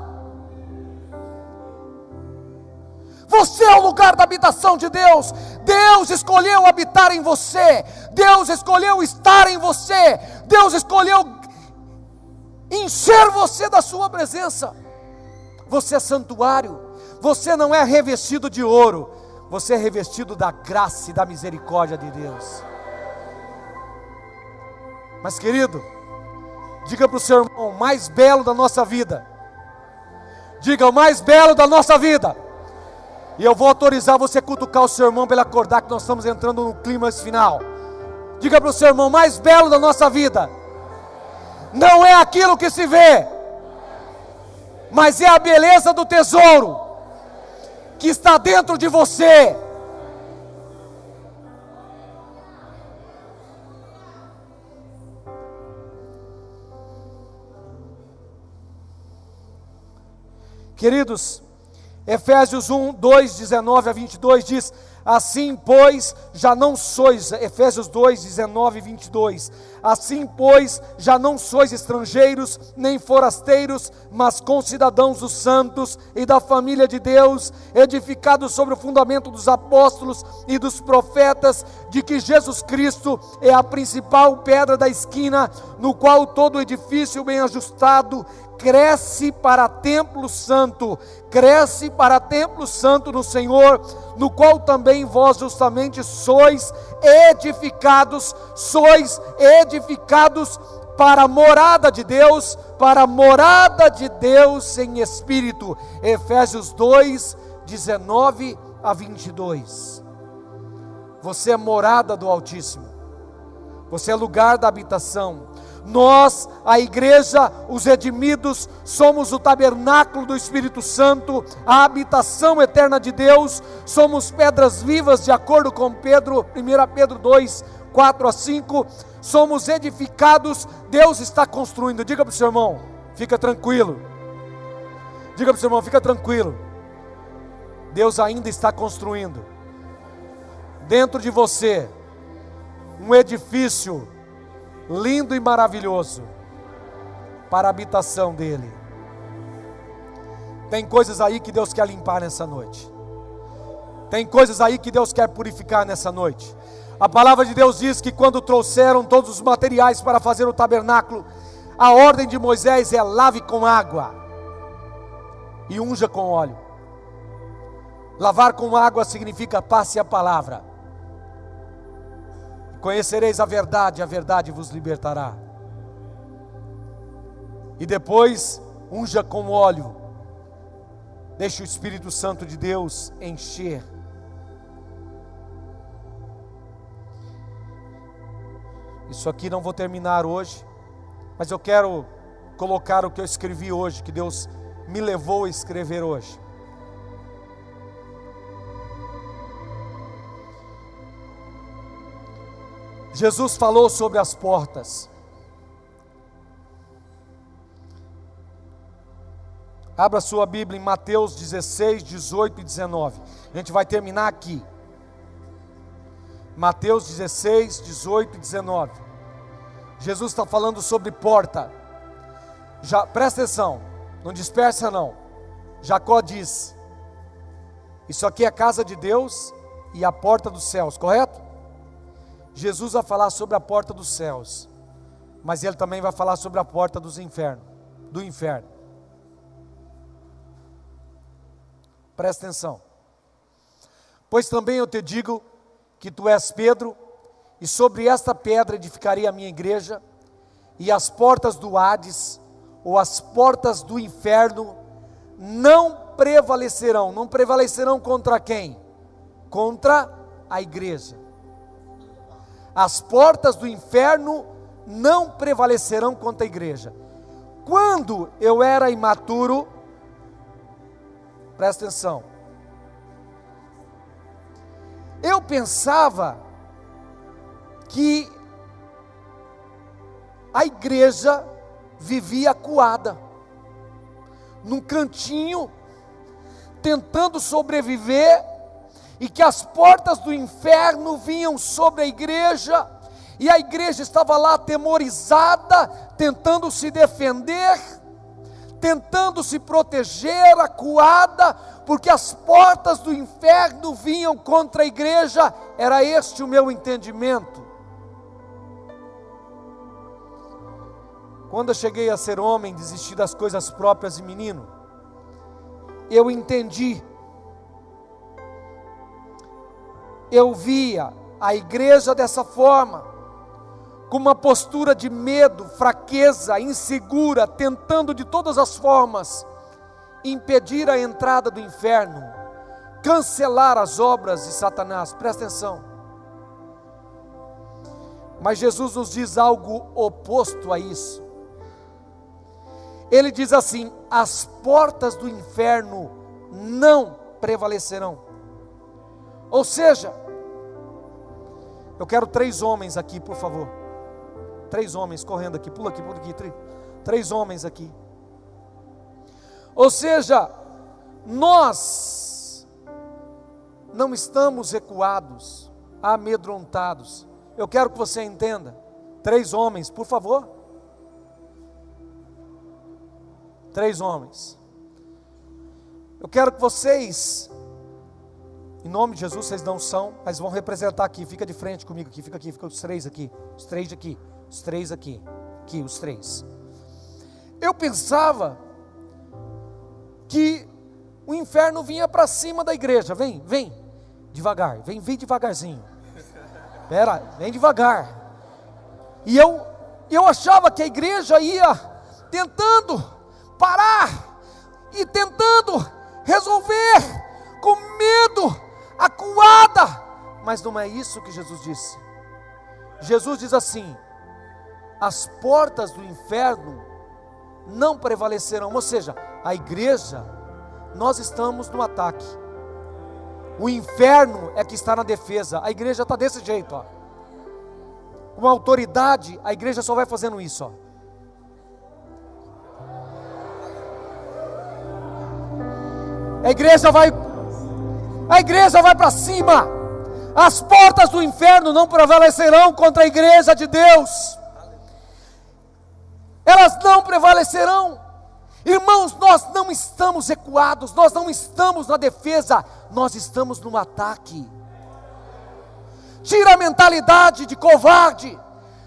Você é o lugar da habitação de Deus. Deus escolheu habitar em você. Deus escolheu estar em você. Deus escolheu encher você da sua presença. Você é santuário. Você não é revestido de ouro. Você é revestido da graça e da misericórdia de Deus. Mas querido, diga para o seu irmão: o mais belo da nossa vida. Diga: o mais belo da nossa vida. E eu vou autorizar você a cutucar o seu irmão para ele acordar, que nós estamos entrando no clima final. Diga para o seu irmão: o mais belo da nossa vida não é aquilo que se vê, mas é a beleza do tesouro que está dentro de você. Queridos, Efésios 1, 2, 19 a 22 diz: assim pois já não sois, Efésios 2, 19 e 22, assim pois já não sois estrangeiros, nem forasteiros, mas concidadãos dos santos e da família de Deus, edificados sobre o fundamento dos apóstolos e dos profetas, de que Jesus Cristo é a principal pedra da esquina, no qual todo o edifício bem ajustado cresce para templo santo, cresce para templo santo no Senhor, no qual também vós justamente sois edificados para a morada de Deus em Espírito. Efésios 2, 19 a 22. Você é morada do Altíssimo, você é lugar da habitação. Nós, a igreja, os redimidos, somos o tabernáculo do Espírito Santo, a habitação eterna de Deus, somos pedras vivas, de acordo com 1 Pedro 2, 4 a 5, somos edificados, Deus está construindo. Diga para o seu irmão: fica tranquilo. Diga para o seu irmão: fica tranquilo. Deus ainda está construindo dentro de você um edifício lindo e maravilhoso para a habitação dele. Tem coisas aí que Deus quer limpar nessa noite. Tem coisas aí que Deus quer purificar nessa noite. A palavra de Deus diz que quando trouxeram todos os materiais para fazer o tabernáculo, a ordem de Moisés é: lave com água e unja com óleo. Lavar com água significa: passe a palavra. Conhecereis a verdade vos libertará. E depois, unja com óleo. Deixe o Espírito Santo de Deus encher. Isso aqui não vou terminar hoje, mas eu quero colocar o que eu escrevi hoje, que Deus me levou a escrever hoje. Jesus falou sobre as portas. Abra sua Bíblia em Mateus 16, 18 e 19. A gente vai terminar aqui. Mateus 16, 18 e 19. Jesus está falando sobre porta. Já, presta atenção, não dispersa não. Jacó diz: isso aqui é a casa de Deus e a porta dos céus, correto? Jesus vai falar sobre a porta dos céus, mas ele também vai falar sobre a porta do inferno. Presta atenção. Pois também eu te digo que tu és Pedro, e sobre esta pedra edificarei a minha igreja, e as portas do Hades, ou as portas do inferno, não prevalecerão. Não prevalecerão contra quem? Contra a igreja. As portas do inferno não prevalecerão contra a igreja. Quando eu era imaturo, presta atenção, eu pensava que a igreja vivia acuada, num cantinho, tentando sobreviver, e que as portas do inferno vinham sobre a igreja, e a igreja estava lá atemorizada, tentando se defender, tentando se proteger, acuada, porque as portas do inferno vinham contra a igreja. Era este o meu entendimento. Quando eu cheguei a ser homem, desisti das coisas próprias e menino, eu entendi. Eu via a igreja dessa forma, com uma postura de medo, fraqueza, insegura, tentando de todas as formas impedir a entrada do inferno, cancelar as obras de Satanás. Presta atenção. Mas Jesus nos diz algo oposto a isso. Ele diz assim: as portas do inferno não prevalecerão. Ou seja, eu quero 3 homens aqui, por favor. 3 homens correndo aqui, pula aqui, 3 homens aqui. Ou seja, nós não estamos recuados, amedrontados. Eu quero que você entenda. 3 homens, por favor. 3 homens. Eu quero que vocês, em nome de Jesus, vocês não são, mas vão representar aqui. Fica de frente comigo aqui, fica os 3 aqui. Os 3 aqui, os 3 aqui. Aqui, os 3. Eu pensava que o inferno vinha para cima da igreja. Vem devagar, vem devagarzinho. Espera, vem devagar. E eu achava que a igreja ia tentando parar e tentando resolver com medo, acuada. Mas não é isso que Jesus disse. Jesus diz assim: as portas do inferno não prevalecerão. Ou seja, a igreja, nós estamos no ataque, o inferno é que está na defesa. A igreja está desse jeito, ó. Com autoridade, a igreja só vai fazendo isso, ó. A igreja vai para cima. As portas do inferno não prevalecerão contra a igreja de Deus. Elas não prevalecerão. Irmãos, nós não estamos recuados, nós não estamos na defesa, nós estamos no ataque. Tira a mentalidade de covarde,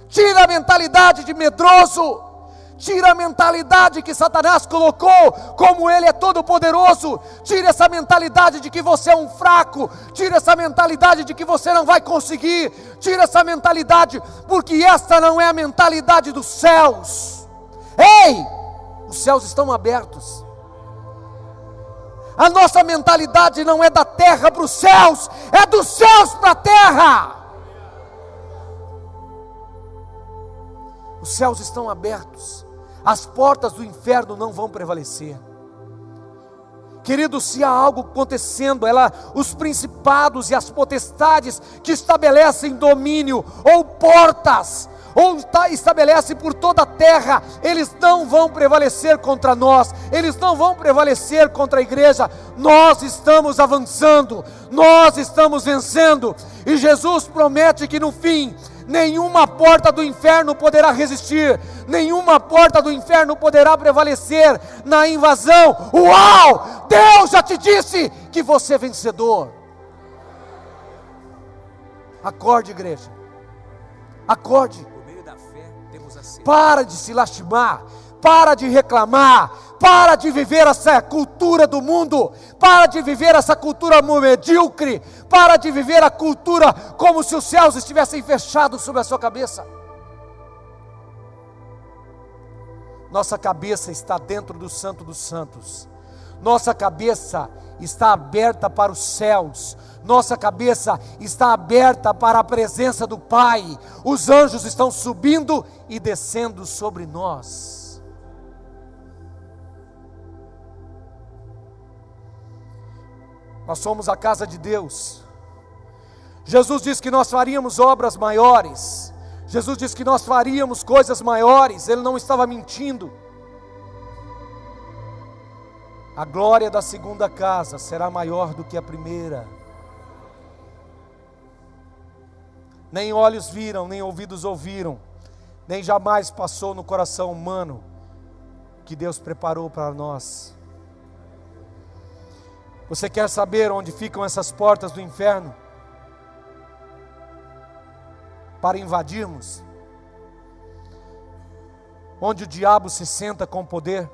tira a mentalidade de medroso, tira a mentalidade que Satanás colocou, como ele é todo poderoso. Tira essa mentalidade de que você é um fraco, tira essa mentalidade de que você não vai conseguir, tira essa mentalidade, porque esta não é a mentalidade dos céus. Ei, os céus estão abertos. A nossa mentalidade não é da terra para os céus, é dos céus para a terra. Os céus estão abertos, as portas do inferno não vão prevalecer. Querido, se há algo acontecendo, os principados e as potestades que estabelecem domínio ou portas, ou estabelece por toda a terra, eles não vão prevalecer contra nós, eles não vão prevalecer contra a igreja. Nós estamos avançando, nós estamos vencendo, e Jesus promete que no fim, nenhuma porta do inferno poderá resistir, nenhuma porta do inferno poderá prevalecer na invasão. Uau! Deus já te disse que você é vencedor. Acorde, igreja, acorde. Para de se lastimar, para de reclamar, para de viver essa cultura do mundo, para de viver essa cultura medíocre, para de viver a cultura como se os céus estivessem fechados sobre a sua cabeça. Nossa cabeça está dentro do Santo dos Santos, Nossa cabeça está aberta para os céus. Nossa cabeça está aberta para a presença do Pai. Os anjos estão subindo e descendo sobre nós. Nós somos a casa de Deus. Jesus disse que nós faríamos obras maiores. Jesus disse que nós faríamos coisas maiores. Ele não estava mentindo. A glória da segunda casa será maior do que a primeira. Nem olhos viram, nem ouvidos ouviram, nem jamais passou no coração humano que Deus preparou para nós. Você quer saber onde ficam essas portas do inferno? Para invadirmos? Onde o diabo se senta com poder?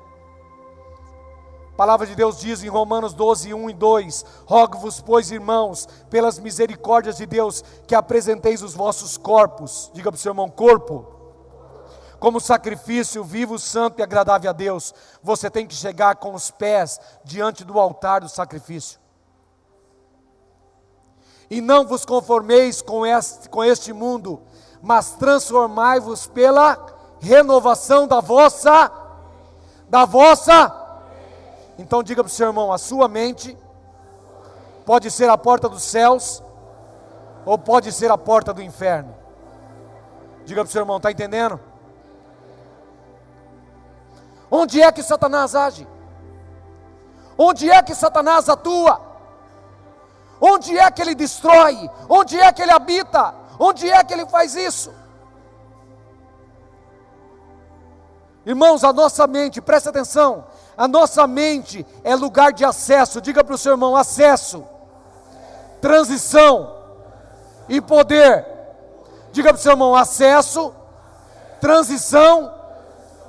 A palavra de Deus diz em Romanos 12, 1 e 2: rogo-vos, pois, irmãos, pelas misericórdias de Deus, que apresenteis os vossos corpos, diga para o seu irmão, corpo, como sacrifício vivo, santo e agradável a Deus. Você tem que chegar com os pés diante do altar do sacrifício. E não vos conformeis com este mundo, mas transformai-vos pela renovação da vossa. Então diga para o seu irmão, a sua mente pode ser a porta dos céus, ou pode ser a porta do inferno. Diga para o seu irmão, está entendendo? Onde é que Satanás age? Onde é que Satanás atua? Onde é que ele destrói? Onde é que ele habita? Onde é que ele faz isso? Irmãos, a nossa mente, presta atenção, a nossa mente é lugar de acesso. Diga para o seu irmão, acesso, transição e poder. Diga para o seu irmão, acesso, transição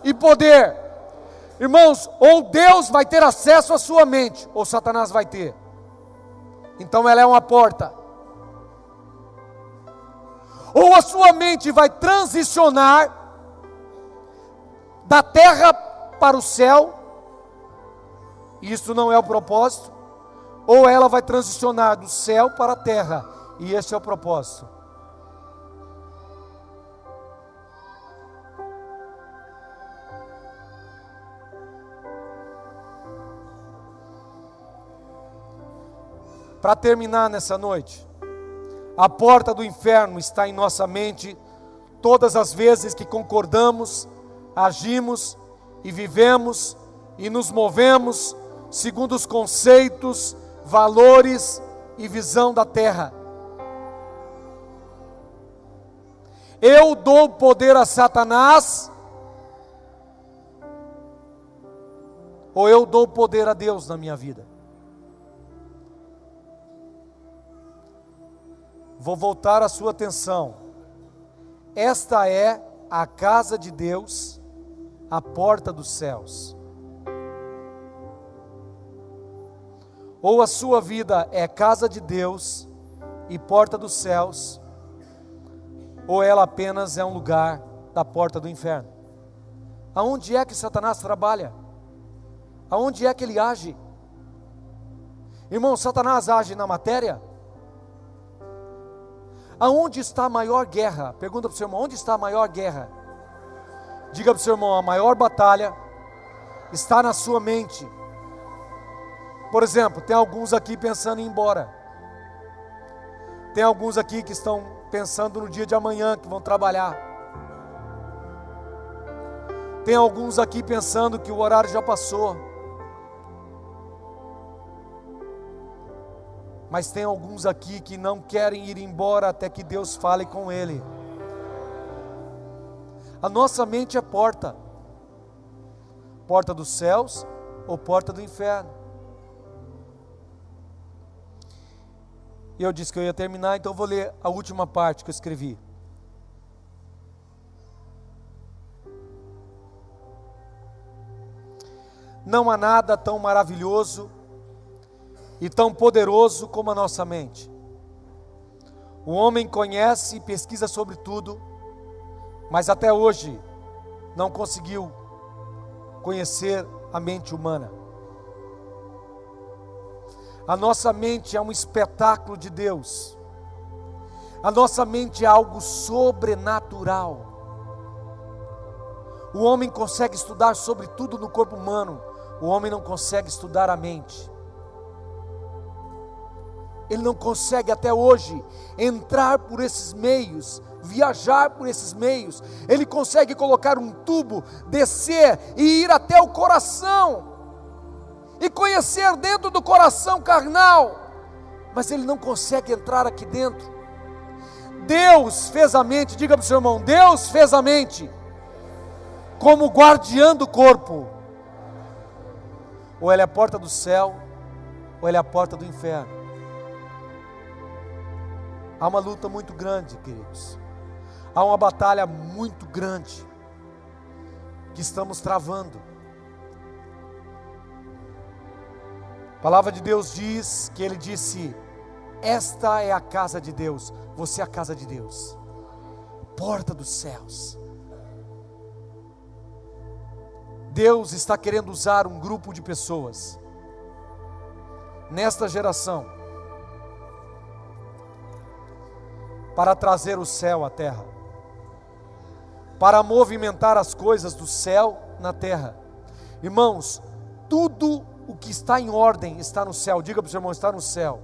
e poder. Irmãos, ou Deus vai ter acesso à sua mente, ou Satanás vai ter. Então ela é uma porta. Ou a sua mente vai transicionar da terra para o céu, e isso não é o propósito, ou ela vai transicionar do céu para a terra, e esse é o propósito. Para terminar nessa noite, a porta do inferno está em nossa mente todas as vezes que concordamos, agimos e vivemos e nos movemos segundo os conceitos, valores e visão da terra. Eu dou poder a Satanás, ou eu dou poder a Deus na minha vida? Vou voltar a sua atenção. Esta é a casa de Deus, a porta dos céus. Ou a sua vida é casa de Deus e porta dos céus, ou ela apenas é um lugar da porta do inferno. Aonde é que Satanás trabalha? Aonde é que ele age? Irmão, Satanás age na matéria? Aonde está a maior guerra? Pergunta para o seu irmão, onde está a maior guerra? Diga para o seu irmão, a maior batalha está na sua mente. Por exemplo, tem alguns aqui pensando em ir embora. Tem alguns aqui que estão pensando no dia de amanhã, que vão trabalhar. Tem alguns aqui pensando que o horário já passou. Mas tem alguns aqui que não querem ir embora até que Deus fale com ele. A nossa mente é porta. Porta dos céus ou porta do inferno. E eu disse que eu ia terminar, então eu vou ler a última parte que eu escrevi. Não há nada tão maravilhoso e tão poderoso como a nossa mente. O homem conhece e pesquisa sobre tudo, mas até hoje não conseguiu conhecer a mente humana. A nossa mente é um espetáculo de Deus. A nossa mente é algo sobrenatural. O homem consegue estudar sobre tudo no corpo humano, o homem não consegue estudar a mente. Ele não consegue até hoje entrar por esses meios, viajar por esses meios. Ele consegue colocar um tubo, descer e ir até o coração, e conhecer dentro do coração carnal, mas ele não consegue entrar aqui dentro. Deus fez a mente, diga para o seu irmão, Deus fez a mente como guardiã do corpo. Ou ela é a porta do céu, ou ela é a porta do inferno. Há uma luta muito grande, queridos. Há uma batalha muito grande que estamos travando. A palavra de Deus diz que Ele disse: esta é a casa de Deus. Você é a casa de Deus, porta dos céus. Deus está querendo usar um grupo de pessoas nesta geração para trazer o céu à terra, para movimentar as coisas do céu na terra. Irmãos, tudo o que está em ordem está no céu. Diga para o seu irmão, está no céu.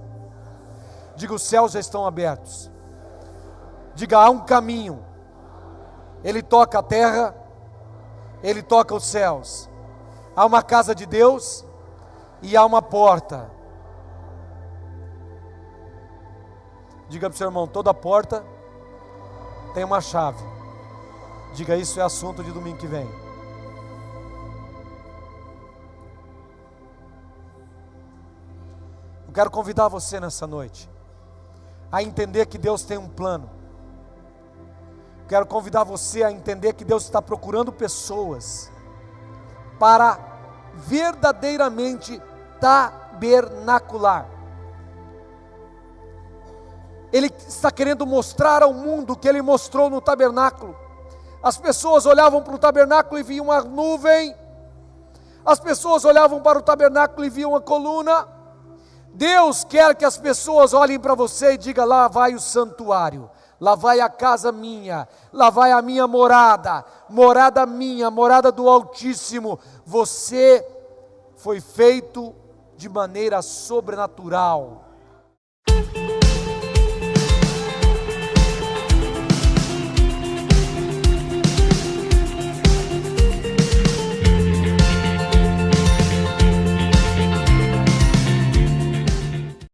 Diga, os céus já estão abertos. Diga, há um caminho. Ele toca a terra, Ele toca os céus. Há uma casa de Deus e há uma porta. Diga para o seu irmão, toda porta tem uma chave. Diga, isso é assunto de domingo que vem. Eu quero convidar você nessa noite a entender que Deus tem um plano. Quero convidar você a entender que Deus está procurando pessoas para verdadeiramente tabernacular. Ele está querendo mostrar ao mundo o que Ele mostrou no tabernáculo. As pessoas olhavam para o tabernáculo e viam uma nuvem. As pessoas olhavam para o tabernáculo e viam uma coluna. Deus quer que as pessoas olhem para você e digam: lá vai o santuário, lá vai a casa minha, lá vai a minha morada, morada minha, morada do Altíssimo. Você foi feito de maneira sobrenatural.